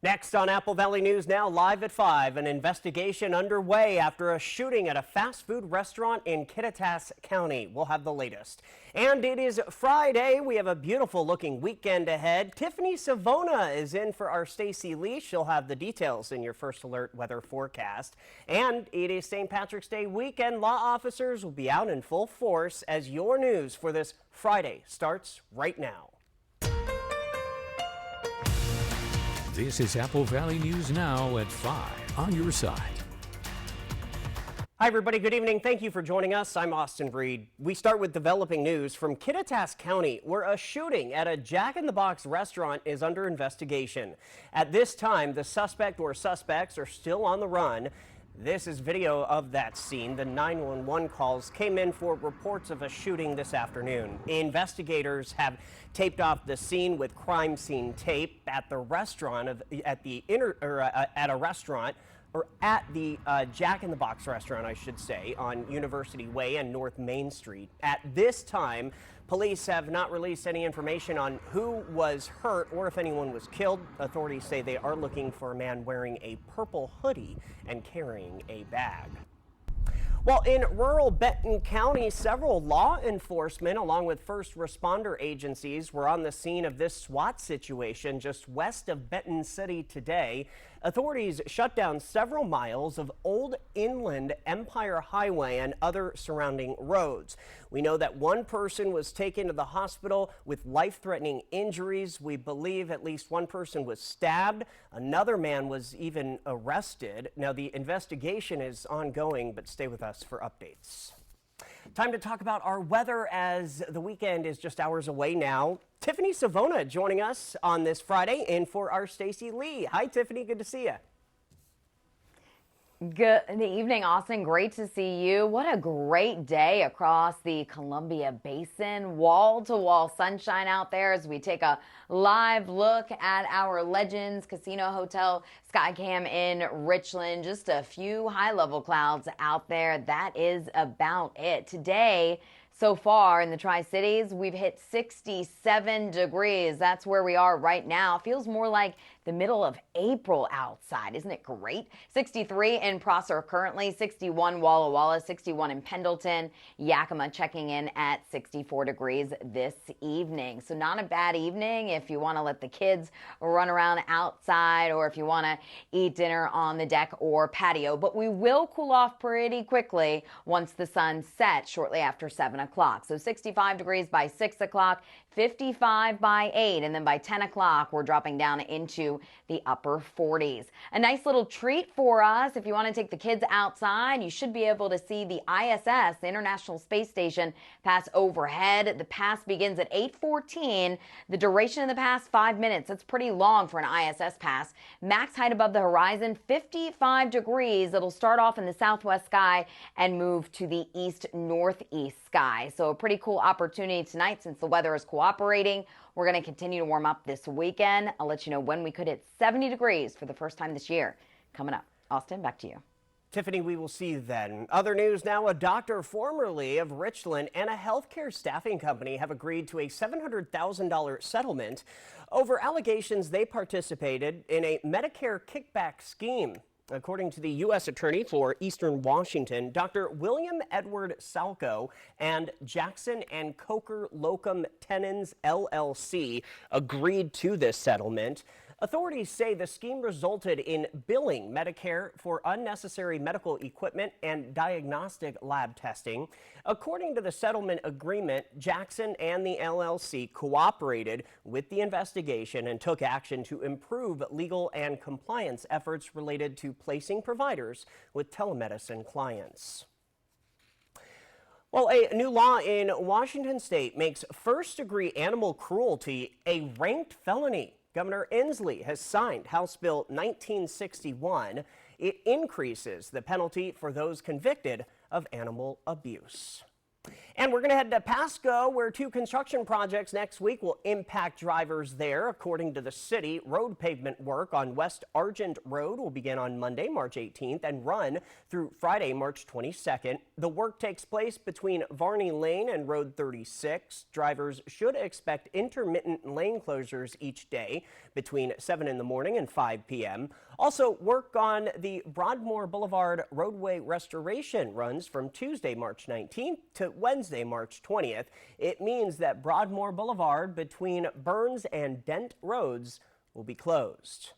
Next on Apple Valley News Now, live at 5, an investigation underway after a shooting at a fast food restaurant in Kittitas County. We'll have the latest. And it is Friday. We have a beautiful looking weekend ahead. Tiffany Savona is in for our Stacy Lee. She'll have the details in your first alert weather forecast. And it is St. Patrick's Day weekend. Law officers will be out in full force as your news for this Friday starts right now. This is Apple Valley News Now at 5 on your side. Hi, everybody. Good evening. Thank you for joining us. I'm Austin Breed. We start with developing news from Kittitas County, where a shooting at a Jack in the Box restaurant is under investigation. At this time, the suspect or suspects are still on the run. This is video of that scene. The 911 calls came in for reports of a shooting this afternoon. Investigators have taped off the scene with crime scene tape at the restaurant at the Jack in the Box restaurant, I should say, on University Way and North Main Street. At this time, police have not released any information on who was hurt or if anyone was killed. Authorities say they are looking for a man wearing a purple hoodie and carrying a bag. Well, in rural Benton County, several law enforcement along with first responder agencies were on the scene of this SWAT situation just west of Benton City today. Authorities shut down several miles of old inland Empire Highway and other surrounding roads. We know that one person was taken to the hospital with life-threatening injuries. We believe at least one person was stabbed. Another man was even arrested. Now, the investigation is ongoing, but stay with us for updates. Time to talk about our weather as the weekend is just hours away now. Tiffany Savona joining us on this Friday in for our Stacy Lee. Hi, Tiffany. Good to see you. Good evening, Austin. Great to see you. What a great day across the Columbia Basin. Wall-to-wall sunshine out there as we take a live look at our Legends Casino Hotel Skycam in Richland. Just a few high-level clouds out there. That is about it. Today, so far in the Tri-Cities, we've hit 67 degrees. That's where we are right now. Feels more like the middle of April outside. Isn't it great? 63 in Prosser currently, 61 Walla Walla, 61 in Pendleton. Yakima checking in at 64 degrees this evening. So not a bad evening if you want to let the kids run around outside or if you want to eat dinner on the deck or patio. But we will cool off pretty quickly once the sun sets shortly after 7 o'clock. So 65 degrees by 6 o'clock, 55 by 8, and then by 10 o'clock, we're dropping down into the upper 40s. A nice little treat for us. If you want to take the kids outside, you should be able to see the ISS, the International Space Station, pass overhead. The pass begins at 8:14. The duration of the pass, 5 minutes. That's pretty long for an ISS pass. Max height above the horizon, 55 degrees. It'll start off in the southwest sky and move to the east-northeast sky. So a pretty cool opportunity tonight since the weather is cooperating. We're going to continue to warm up this weekend. I'll let you know when we could hit 70 degrees for the first time this year. Coming up. Austin, back to you. Tiffany, we will see you then. Other news now, a doctor formerly of Richland and a healthcare staffing company have agreed to a $700,000 settlement over allegations they participated in a Medicare kickback scheme. According to the U.S. Attorney for Eastern Washington, Dr. William Edward Salco and Jackson and Coker Locum Tenens LLC agreed to this settlement. Authorities say the scheme resulted in billing Medicare for unnecessary medical equipment and diagnostic lab testing. According to the settlement agreement, Jackson and the LLC cooperated with the investigation and took action to improve legal and compliance efforts related to placing providers with telemedicine clients. Well, a new law in Washington state makes first-degree animal cruelty a ranked felony. Governor Inslee has signed House Bill 1961. It increases the penalty for those convicted of animal abuse. And we're going to head to Pasco, where 2 construction projects next week will impact drivers there. According to the city, road pavement work on West Argent Road will begin on Monday, March 18th and run through Friday, March 22nd. The work takes place between Varney Lane and Road 36. Drivers should expect intermittent lane closures each day between 7 in the morning and 5 p.m. Also, work on the Broadmoor Boulevard roadway restoration runs from Tuesday, March 19th to Wednesday, March 20th. It means that Broadmoor Boulevard between Burns and Dent Roads will be closed.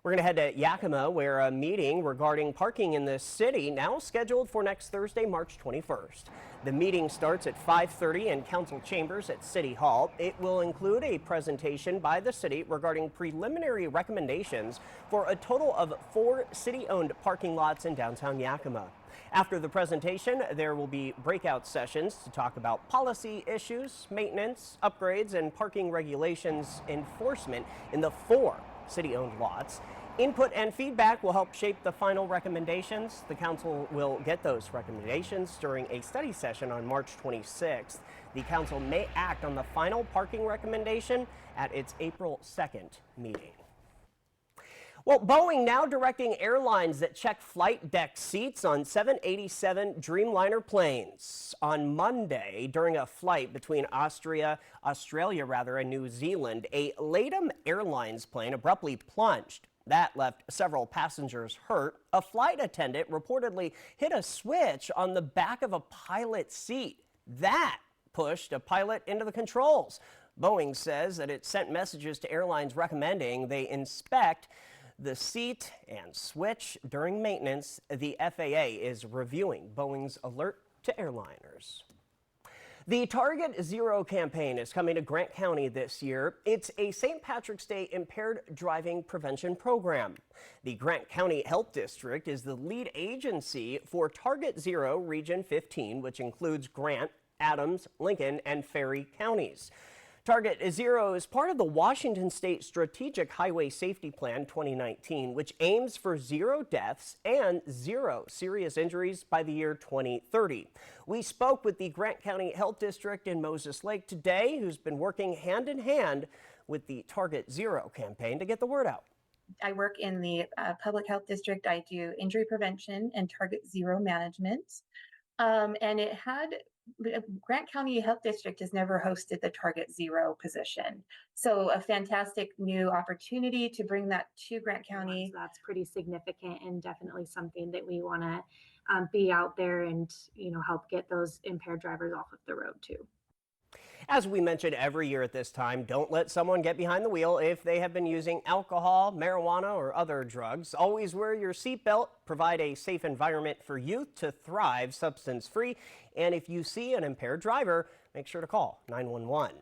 We're going to head to Yakima, where a meeting regarding parking in the city now scheduled for next Thursday, March 21st. The meeting starts at 5:30 in council chambers at City Hall. It will include a presentation by the city regarding preliminary recommendations for a total of 4 city-owned parking lots in downtown Yakima. After the presentation, there will be breakout sessions to talk about policy issues, maintenance, upgrades, and parking regulations enforcement in the 4 city-owned lots. Input and feedback will help shape the final recommendations. The council will get those recommendations during a study session on March 26th. The council may act on the final parking recommendation at its April 2nd meeting. Well, Boeing now directing airlines that check flight deck seats on 787 Dreamliner planes. On Monday, during a flight between Australia and New Zealand, a LATAM Airlines plane abruptly plunged. That left several passengers hurt. A flight attendant reportedly hit a switch on the back of a pilot's seat. That pushed a pilot into the controls. Boeing says that it sent messages to airlines recommending they inspect the seat and switch during maintenance. The FAA is reviewing Boeing's alert to airliners. The Target Zero campaign is coming to Grant County this year. It's a St. Patrick's Day impaired driving prevention program. The Grant County Health District is the lead agency for Target Zero Region 15, which includes Grant, Adams, Lincoln, and Ferry counties. Target Zero is part of the Washington State Strategic Highway Safety Plan 2019, which aims for 0 deaths and 0 serious injuries by the year 2030. We spoke with the Grant County Health District in Moses Lake today, who's been working hand in hand with the Target Zero campaign to get the word out. I work in the public health district. I do injury prevention and Target Zero management. Grant County Health District has never hosted the Target Zero position. So a fantastic new opportunity to bring that to Grant County. So that's pretty significant and definitely something that we want to be out there and, help get those impaired drivers off of the road too. As we mention every year at this time, don't let someone get behind the wheel if they have been using alcohol, marijuana, or other drugs. Always wear your seatbelt. Provide a safe environment for youth to thrive substance-free. And if you see an impaired driver, make sure to call 911.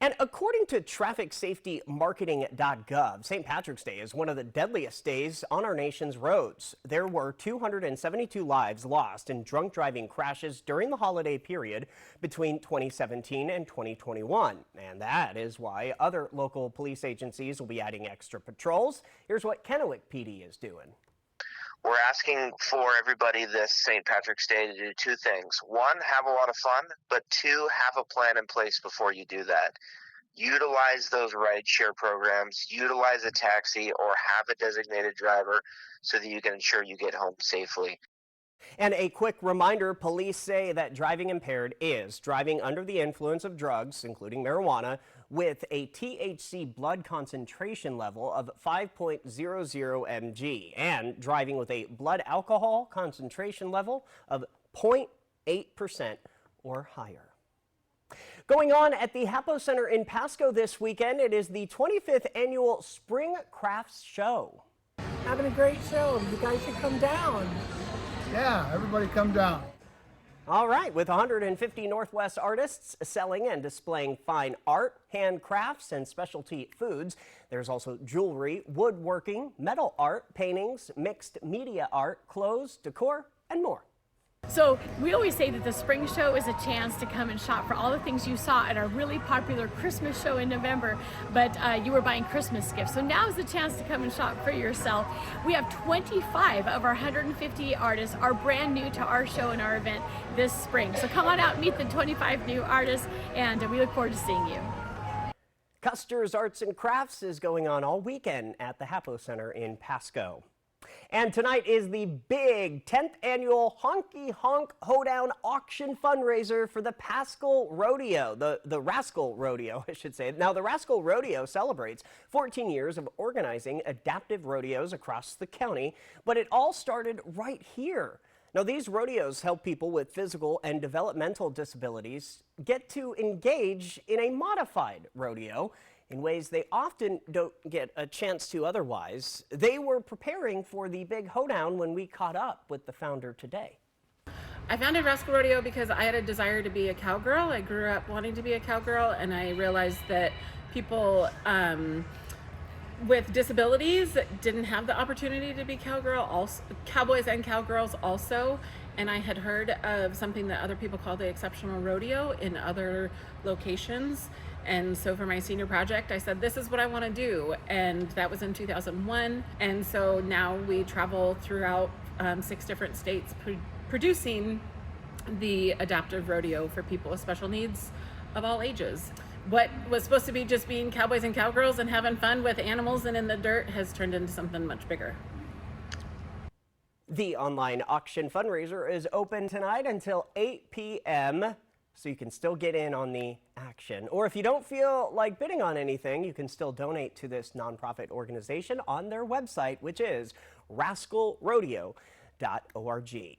And according to trafficsafetymarketing.gov, St. Patrick's Day is one of the deadliest days on our nation's roads. There were 272 lives lost in drunk driving crashes during the holiday period between 2017 and 2021. And that is why other local police agencies will be adding extra patrols. Here's what Kennewick PD is doing. We're asking for everybody this St. Patrick's Day to do 2 things. 1, have a lot of fun, but 2, have a plan in place before you do that. Utilize those rideshare programs, utilize a taxi, or have a designated driver so that you can ensure you get home safely. And a quick reminder, police say that driving impaired is driving under the influence of drugs, including marijuana, with a THC blood concentration level of 5.00 mg and driving with a blood alcohol concentration level of 0.8% or higher. Going on at the Hapo Center in Pasco this weekend, it is the 25th annual Spring Crafts Show. Having a great show. You guys should come down. Yeah, everybody come down. All right, with 150 Northwest artists selling and displaying fine art, handcrafts, and specialty foods. There's also jewelry, woodworking, metal art, paintings, mixed media art, clothes, decor, and more. So we always say that the spring show is a chance to come and shop for all the things you saw at our really popular Christmas show in November, but you were buying Christmas gifts. So now is the chance to come and shop for yourself. We have 25 of our 150 artists are brand new to our show and our event this spring. So come on out, meet the 25 new artists, and we look forward to seeing you. Custer's Arts and Crafts is going on all weekend at the Hapo Center in Pasco. And tonight is the big 10th annual Honky Honk Hoedown auction fundraiser for the Pascal Rodeo, the Rascal Rodeo, I should say. Now, the Rascal Rodeo celebrates 14 years of organizing adaptive rodeos across the county, but it all started right here. Now, these rodeos help people with physical and developmental disabilities get to engage in a modified rodeo in ways they often don't get a chance to otherwise. They were preparing for the big hoedown when we caught up with the founder today. I founded Rascal Rodeo because I had a desire to be a cowgirl. I grew up wanting to be a cowgirl, and I realized that people with disabilities didn't have the opportunity to be cowboys and cowgirls also. And I had heard of something that other people call the exceptional rodeo in other locations. And so for my senior project, I said, this is what I want to do. And that was in 2001. And so now we travel throughout 6 different states producing the adaptive rodeo for people with special needs of all ages. What was supposed to be just being cowboys and cowgirls and having fun with animals and in the dirt has turned into something much bigger. The online auction fundraiser is open tonight until 8 p.m., so you can still get in on the action. Or if you don't feel like bidding on anything, you can still donate to this nonprofit organization on their website, which is rascalrodeo.org.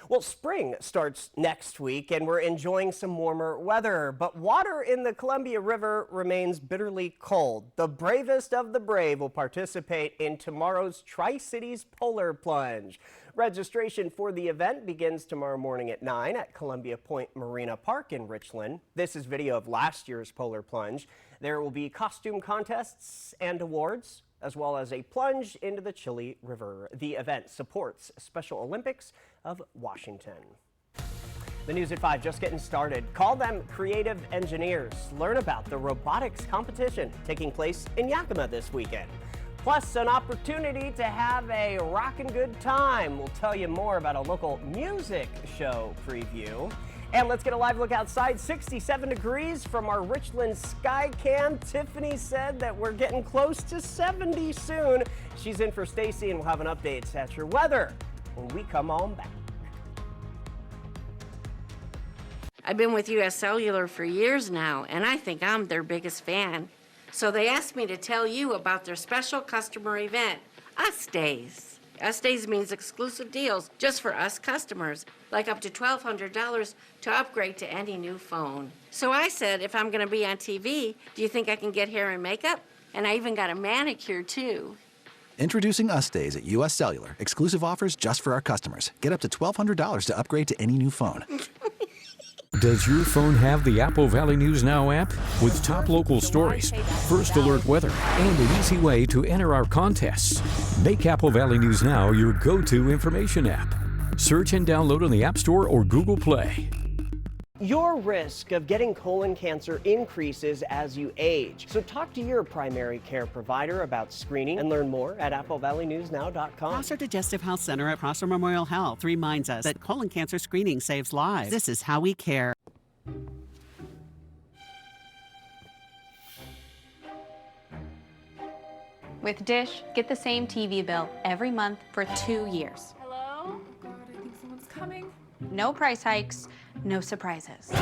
Well, spring starts next week and we're enjoying some warmer weather, but water in the Columbia River remains bitterly cold. The bravest of the brave will participate in tomorrow's Tri-Cities Polar Plunge. Registration for the event begins tomorrow morning at 9 at Columbia Point Marina Park in Richland. This is video of last year's Polar Plunge. There will be costume contests and awards, as well as a plunge into the chilly river. The event supports Special Olympics of Washington. The News at 5 just getting started. Call them creative engineers. Learn about the robotics competition taking place in Yakima this weekend. Plus, an opportunity to have a rockin' good time. We'll tell you more about a local music show preview. And let's get a live look outside. 67 degrees from our Richland sky cam. Tiffany said that we're getting close to 70 soon. She's in for Stacy, and we'll have an update at your weather when we come on back. I've been with US Cellular for years now, and I think I'm their biggest fan. So they asked me to tell you about their special customer event, Us Days. Us Days means exclusive deals just for us customers, like up to $1,200 to upgrade to any new phone. So I said, if I'm gonna be on TV, do you think I can get hair and makeup? And I even got a manicure too. Introducing Us Days at US Cellular. Exclusive offers just for our customers. Get up to $1,200 to upgrade to any new phone. Does your phone have the Apple Valley News Now app? With top local stories, first alert weather, and an easy way to enter our contests. Make Apple Valley News Now your go-to information app. Search and download on the App Store or Google Play. Your risk of getting colon cancer increases as you age. So talk to your primary care provider about screening and learn more at applevalleynewsnow.com. Prosser Digestive Health Center at Prosser Memorial Health reminds us that colon cancer screening saves lives. This is how we care. With Dish, get the same TV bill every month for 2 years. Hello? Oh God, I think someone's coming. No price hikes, no surprises.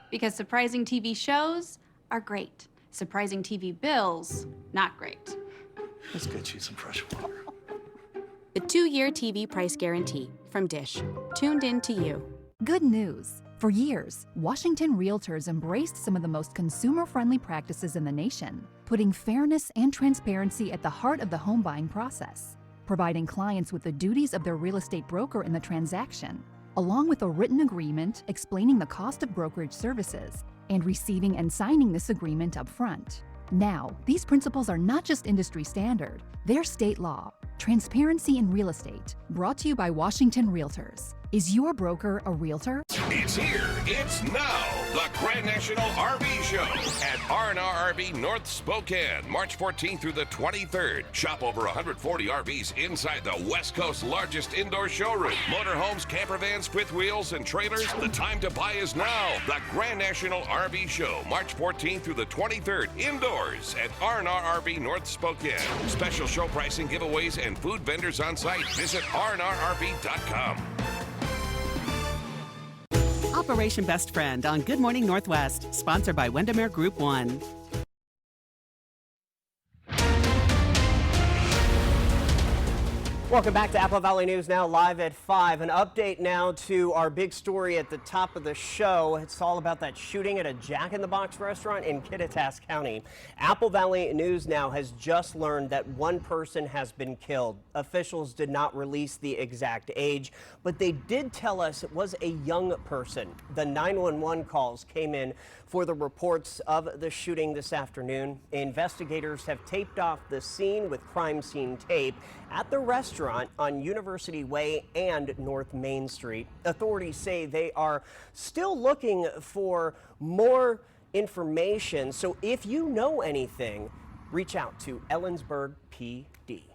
Because surprising TV shows are great. Surprising TV bills, not great. Let's get you some fresh water. The 2-year TV price guarantee from Dish. Tuned in to you. Good news. For years, Washington realtors embraced some of the most consumer-friendly practices in the nation, putting fairness and transparency at the heart of the home buying process, providing clients with the duties of their real estate broker in the transaction, along with a written agreement explaining the cost of brokerage services, and receiving and signing this agreement up front. Now, these principles are not just industry standard, they're state law. Transparency in real estate, brought to you by Washington Realtors. Is your broker a realtor? It's here. It's now. The Grand National RV Show at R&R RV North Spokane, March 14th through the 23rd. Shop over 140 RVs inside the West Coast's largest indoor showroom. Motorhomes, camper vans, fifth wheels, and trailers. The time to buy is now. The Grand National RV Show, March 14th through the 23rd, indoors at R&R RV North Spokane. Special show pricing, giveaways, and food vendors on site. Visit rnrrv.com. Operation Best Friend on Good Morning Northwest, sponsored by Windermere Group 1. Welcome back to Apple Valley News Now, live at 5. An update now to our big story at the top of the show. It's all about that shooting at a Jack in the Box restaurant in Kittitas County. Apple Valley News Now has just learned that one person has been killed. Officials did not release the exact age, but they did tell us it was a young person. The 911 calls came in for the reports of the shooting this afternoon. Investigators have taped off the scene with crime scene tape at the restaurant on University Way and North Main Street. Authorities say they are still looking for more information. So if you know anything, reach out to Ellensburg PD.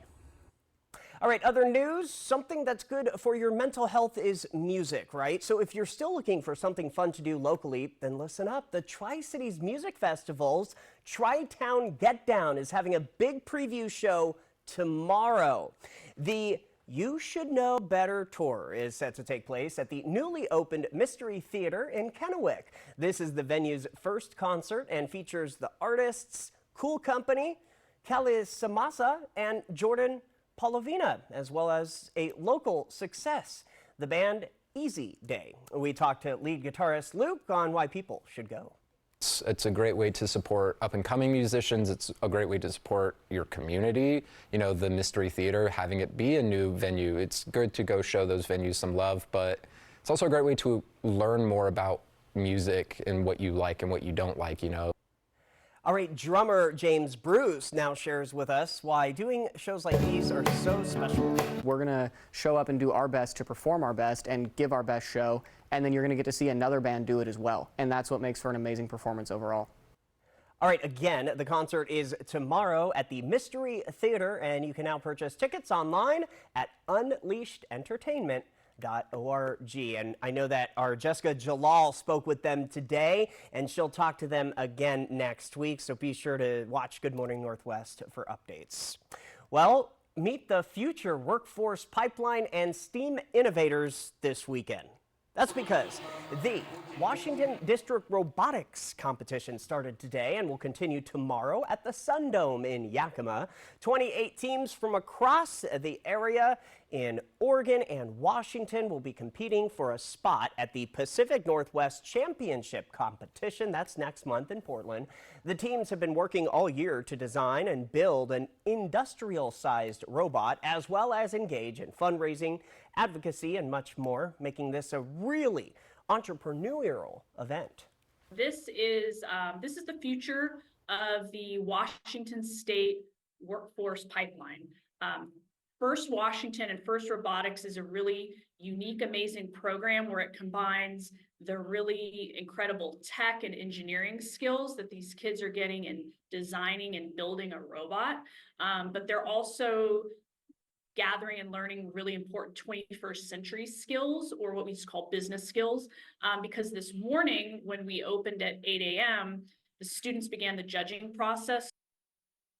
All right, other news, something that's good for your mental health is music, right? So if you're still looking for something fun to do locally, then listen up. The Tri-Cities Music Festival's Tri-Town Get Down is having a big preview show tomorrow. The You Should Know Better tour is set to take place at the newly opened Mystery Theater in Kennewick. This is the venue's first concert and features the artists Cool Company, Kelly Samasa, and Jordan Polovina, as well as a local success, the band Easy Day. We talked to lead guitarist Luke on why people should go. It's a great way to support up-and-coming musicians. It's a great way to support your community. You know, the Mystery Theater, having it be a new venue, it's good to go show those venues some love, but it's also a great way to learn more about music and what you like and what you don't like, you know. All right, drummer James Bruce now shares with us why doing shows like these are so special. We're gonna show up and do our best to perform our best and give our best show, and then you're gonna get to see another band do it as well. And that's what makes for an amazing performance overall. All right, again, the concert is tomorrow at the Mystery Theater, and you can now purchase tickets online at unleashedentertainment.org. And I know that our Jessica Jalal spoke with them today, and she'll talk to them again next week. So be sure to watch Good Morning Northwest for updates. Well, meet the future workforce pipeline and STEAM innovators this weekend. That's because the Washington District Robotics Competition started today and will continue tomorrow at the Sun Dome in Yakima. 28 teams from across the area in Oregon and Washington will be competing for a spot at the Pacific Northwest Championship competition. That's next month in Portland. The teams have been working all year to design and build an industrial-sized robot, as well as engage in fundraising, advocacy, and much more, making this a really entrepreneurial event. This is the future of the Washington State workforce pipeline. First Washington and First Robotics is a really unique, amazing program where it combines the really incredible tech and engineering skills that these kids are getting in designing and building a robot, but they're also gathering and learning really important 21st century skills, or what we just call business skills, because this morning when we opened at 8 a.m., the students began the judging process.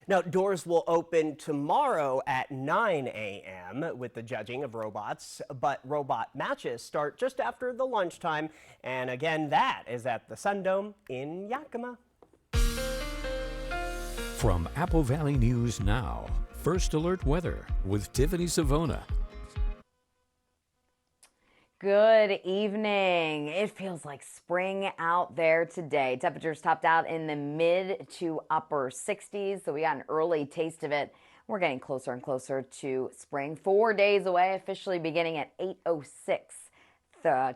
Now, doors will open tomorrow at 9 a.m. with the judging of robots, but robot matches start just after the lunchtime. And again, that is at the Sun Dome in Yakima. From Apple Valley News Now, First Alert Weather with Tiffany Savona. Good evening. It feels like spring out there today. Temperatures topped out in the mid to upper 60s, so we got an early taste of it. We're getting closer and closer to spring. 4 days away, officially beginning at 8:06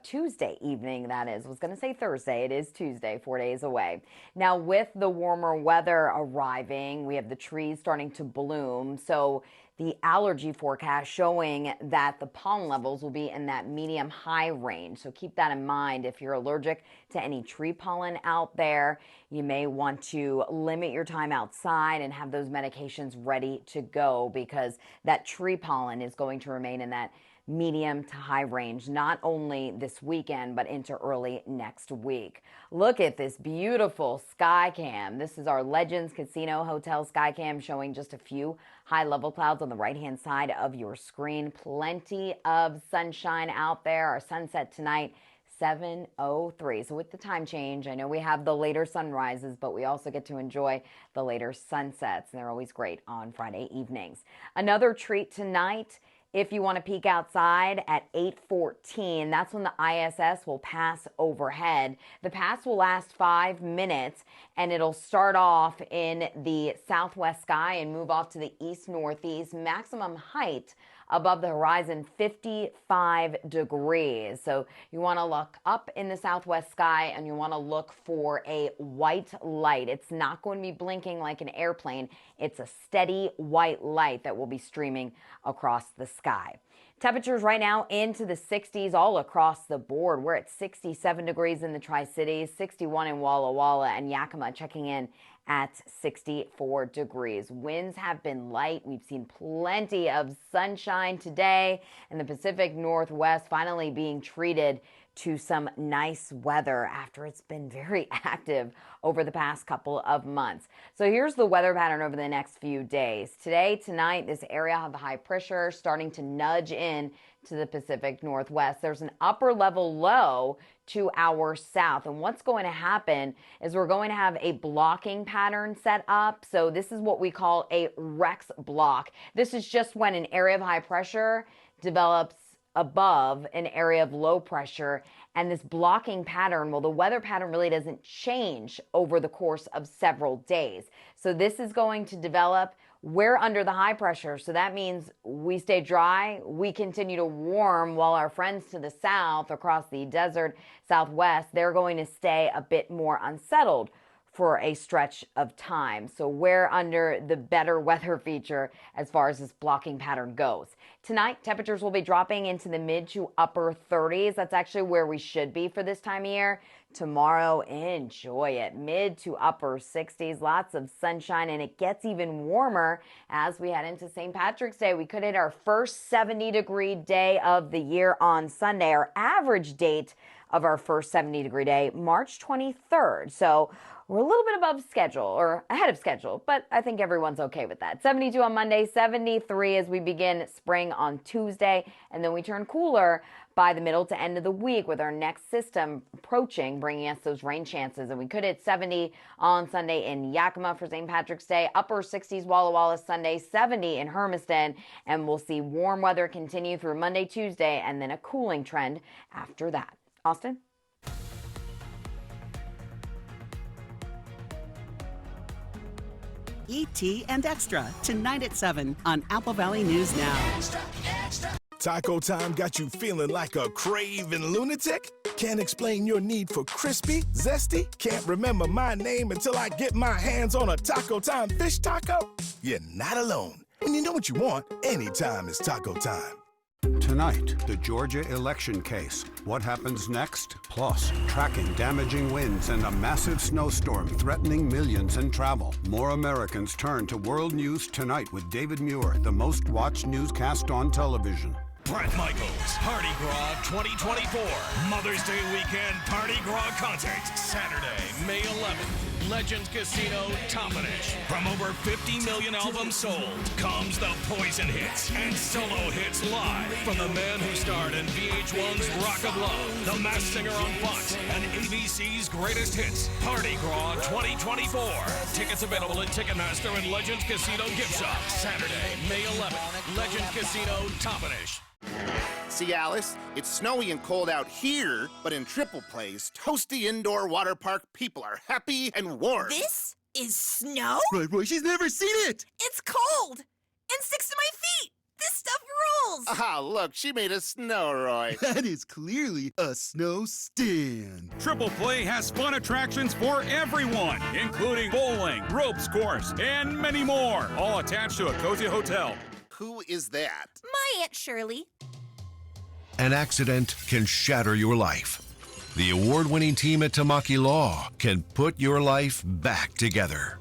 Tuesday evening, that is. I was going to say Thursday. It is Tuesday, 4 days away. Now, with the warmer weather arriving, we have the trees starting to bloom. So the allergy forecast showing that the pollen levels will be in that medium-high range. So keep that in mind. If you're allergic to any tree pollen out there, you may want to limit your time outside and have those medications ready to go, because that tree pollen is going to remain in that medium to high range, not only this weekend, but into early next week. Look at this beautiful sky cam. This is our Legends Casino Hotel sky cam, showing just a few high level clouds on the right hand side of your screen. Plenty of sunshine out there. Our sunset tonight, 7:03. So with the time change, I know we have the later sunrises, but we also get to enjoy the later sunsets, and they're always great on Friday evenings. Another treat tonight, if you want to peek outside at 8:14, that's when the ISS will pass overhead. The pass will last 5 minutes, and it'll start off in the southwest sky and move off to the east-northeast. Maximum height above the horizon, 55 degrees. So you want to look up in the southwest sky, and you want to look for a white light. It's not going to be blinking like an airplane. It's a steady white light that will be streaming across the sky. Temperatures right now into the 60s all across the board. We're at 67 degrees in the Tri-Cities, 61 in Walla Walla, and Yakima checking in at 64 degrees. Winds have been light. We've seen plenty of sunshine today, and the Pacific Northwest finally being treated to some nice weather after it's been very active over the past couple of months. So here's the weather pattern over the next few days. Today, tonight, this area of high pressure starting to nudge in to the Pacific Northwest. There's an upper level low to our south. And what's going to happen is we're going to have a blocking pattern set up. So this is what we call a Rex block. This is just when an area of high pressure develops above an area of low pressure. And this blocking pattern, well, the weather pattern really doesn't change over the course of several days. So this is going to develop. We're under the high pressure, so that means we stay dry, we continue to warm, while our friends to the south across the desert southwest, they're going to stay a bit more unsettled for a stretch of time. So we're under the better weather feature as far as this blocking pattern goes. Tonight, temperatures will be dropping into the mid to upper 30s. That's actually where we should be for this time of year. Tomorrow, enjoy it. Mid to upper 60s, lots of sunshine, and it gets even warmer as we head into St. Patrick's Day. We could hit our first 70-degree day of the year on Sunday. Our average date of our first 70-degree day, March 23rd. So we're a little bit above schedule, or ahead of schedule, but I think everyone's okay with that. 72 on Monday, 73 as we begin spring on Tuesday, and then we turn cooler by the middle to end of the week with our next system approaching, bringing us those rain chances. And we could hit 70 on Sunday in Yakima for St. Patrick's Day, upper 60s Walla Walla Sunday, 70 in Hermiston, and we'll see warm weather continue through Monday, Tuesday, and then a cooling trend after that. Austin? E.T. and Extra, tonight at 7 on Apple Valley News Now. Taco time got you feeling like a craven lunatic? Can't explain your need for crispy, zesty? Can't remember my name until I get my hands on a Taco Time fish taco? You're not alone. When you know what you want, anytime is taco time. Tonight, the Georgia election case. What happens next? Plus, tracking damaging winds and a massive snowstorm threatening millions in travel. More Americans turn to world news tonight with David Muir, the most watched newscast on television. Bret Michaels, Party Gras 2024. Mother's Day weekend Party Gras concert. Saturday, May 11th. Legends Casino, Toppenish. From over 50 million albums sold comes the Poison hits and solo hits live from the man who starred in VH1's Rock of Love, The Masked Singer on Fox, and ABC's Greatest Hits. Party Gras 2024. Tickets available at Ticketmaster and Legends Casino gift shop. Saturday, May 11th. Legends Casino, Toppenish. See, Alice, it's snowy and cold out here, but in Triple Place, toasty indoor water park, people are happy and warm. This is snow? Right, she's never seen it. It's cold and sticks to my feet. This stuff rules! Ah, look, she made a Snowroy. That is clearly a snow stand. Triple Play has fun attractions for everyone, including bowling, ropes course, and many more, all attached to a cozy hotel. Who is that? My Aunt Shirley. An accident can shatter your life. The award-winning team at Tamaki Law can put your life back together.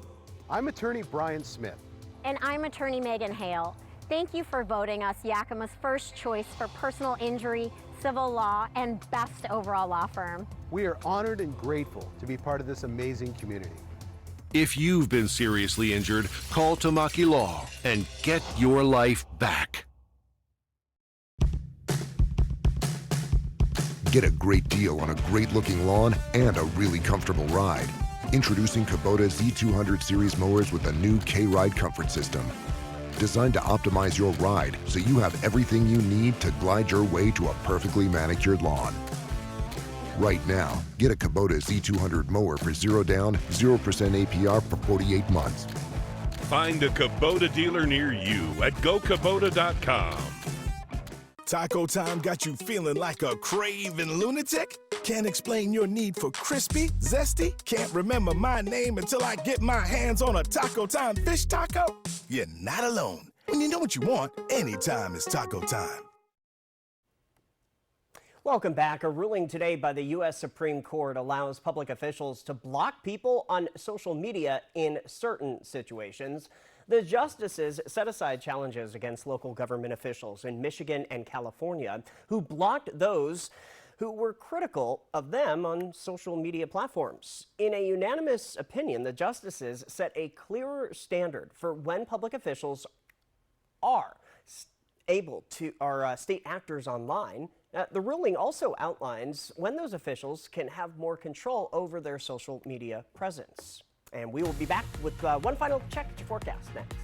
I'm attorney Brian Smith. And I'm attorney Megan Hale. Thank you for voting us Yakima's first choice for personal injury, civil law, and best overall law firm. We are honored and grateful to be part of this amazing community. If you've been seriously injured, call Tamaki Law and get your life back. Get a great deal on a great-looking lawn and a really comfortable ride. Introducing Kubota Z200 Series mowers with a new K-Ride comfort system. Designed to optimize your ride so you have everything you need to glide your way to a perfectly manicured lawn. Right now, get a Kubota Z200 mower for 0 down, 0% APR for 48 months. Find a Kubota dealer near you at gokubota.com. Taco time got you feeling like a craven lunatic? Can't explain your need for crispy, zesty? Can't remember my name until I get my hands on a Taco Time fish taco? You're not alone. When you know what you want, anytime is taco time. Welcome back. A ruling today by the U.S. Supreme Court allows public officials to block people on social media in certain situations. The justices set aside challenges against local government officials in Michigan and California who blocked those who were critical of them on social media platforms. In a unanimous opinion, the justices set a clearer standard for when public officials are able to state actors online. The ruling also outlines when those officials can have more control over their social media presence. And we will be back with one final check at your forecast next.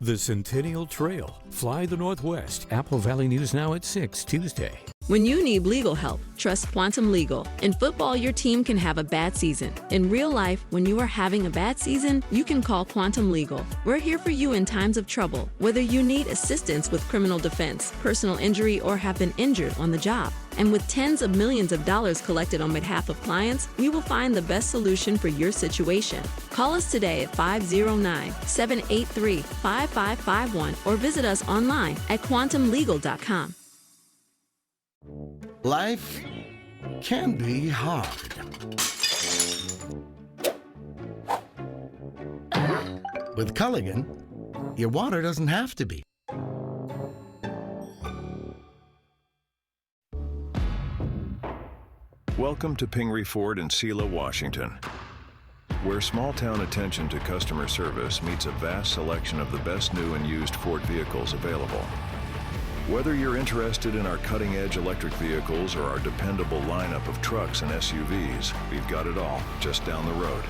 The Centennial Trail. Fly the Northwest. Apple Valley News Now at 6 Tuesday. When you need legal help, trust Quantum Legal. In football, your team can have a bad season. In real life, when you are having a bad season, you can call Quantum Legal. We're here for you in times of trouble, whether you need assistance with criminal defense, personal injury, or have been injured on the job. And with tens of millions of dollars collected on behalf of clients, we will find the best solution for your situation. Call us today at 509-783-5551 or visit us online at quantumlegal.com. Life can be hard. With Culligan, your water doesn't have to be. Welcome to Pingree Ford in Selah, Washington, where small-town attention to customer service meets a vast selection of the best new and used Ford vehicles available. Whether you're interested in our cutting-edge electric vehicles or our dependable lineup of trucks and SUVs, we've got it all just down the road.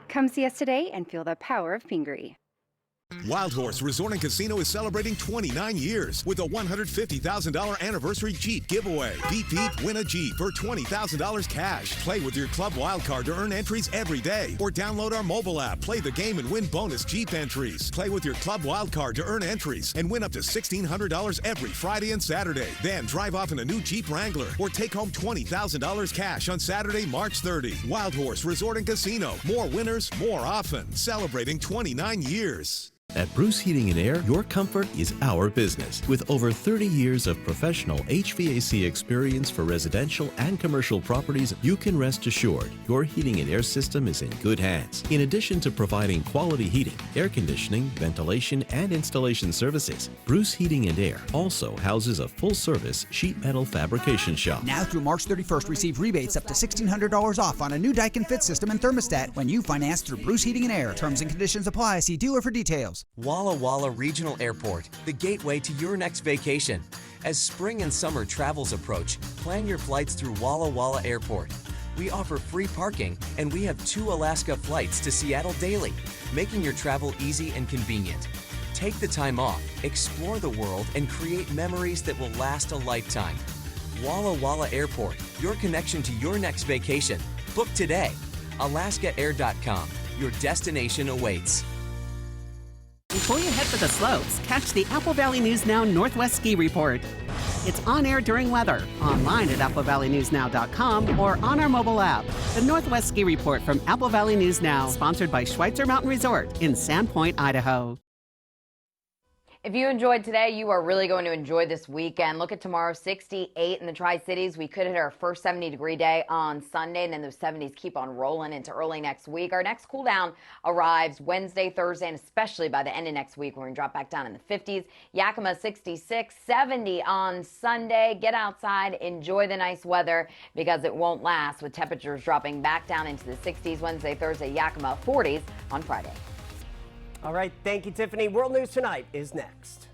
Come see us today and feel the power of Pingree. Wild Horse Resort and Casino is celebrating 29 years with a $150,000 anniversary Jeep giveaway. Beep beep, win a Jeep for $20,000 cash. Play with your Club Wild Card to earn entries every day. Or download our mobile app, play the game and win bonus Jeep entries. Play with your Club Wild Card to earn entries and win up to $1,600 every Friday and Saturday. Then drive off in a new Jeep Wrangler or take home $20,000 cash on Saturday, March 30. Wild Horse Resort and Casino. More winners, more often. Celebrating 29 years. At Bruce Heating and Air, your comfort is our business. With over 30 years of professional HVAC experience for residential and commercial properties, you can rest assured your heating and air system is in good hands. In addition to providing quality heating, air conditioning, ventilation, and installation services, Bruce Heating and Air also houses a full-service sheet metal fabrication shop. Now through March 31st, receive rebates up to $1,600 off on a new Daikin Fit system and thermostat when you finance through Bruce Heating and Air. Terms and conditions apply. See dealer for details. Walla Walla Regional Airport, the gateway to your next vacation. As spring and summer travels approach, plan your flights through Walla Walla Airport. We offer free parking, and we have 2 Alaska flights to Seattle daily, making your travel easy and convenient. Take the time off, explore the world, and create memories that will last a lifetime. Walla Walla Airport, your connection to your next vacation. Book today. AlaskaAir.com. Your destination awaits. Before you head for the slopes, catch the Apple Valley News Now Northwest Ski Report. It's on air during weather, online at applevalleyNewsNow.com or on our mobile app. The Northwest Ski Report from Apple Valley News Now, sponsored by Schweitzer Mountain Resort in Sandpoint, Idaho. If you enjoyed today, you are really going to enjoy this weekend. Look at tomorrow, 68 in the Tri-Cities. We could hit our first 70-degree day on Sunday, and then those 70s keep on rolling into early next week. Our next cool down arrives Wednesday, Thursday, and especially by the end of next week, we're going to drop back down in the 50s. Yakima, 66, 70 on Sunday. Get outside, enjoy the nice weather because it won't last, with temperatures dropping back down into the 60s Wednesday, Thursday, Yakima, 40s on Friday. All right, thank you, Tiffany. World News Tonight is next.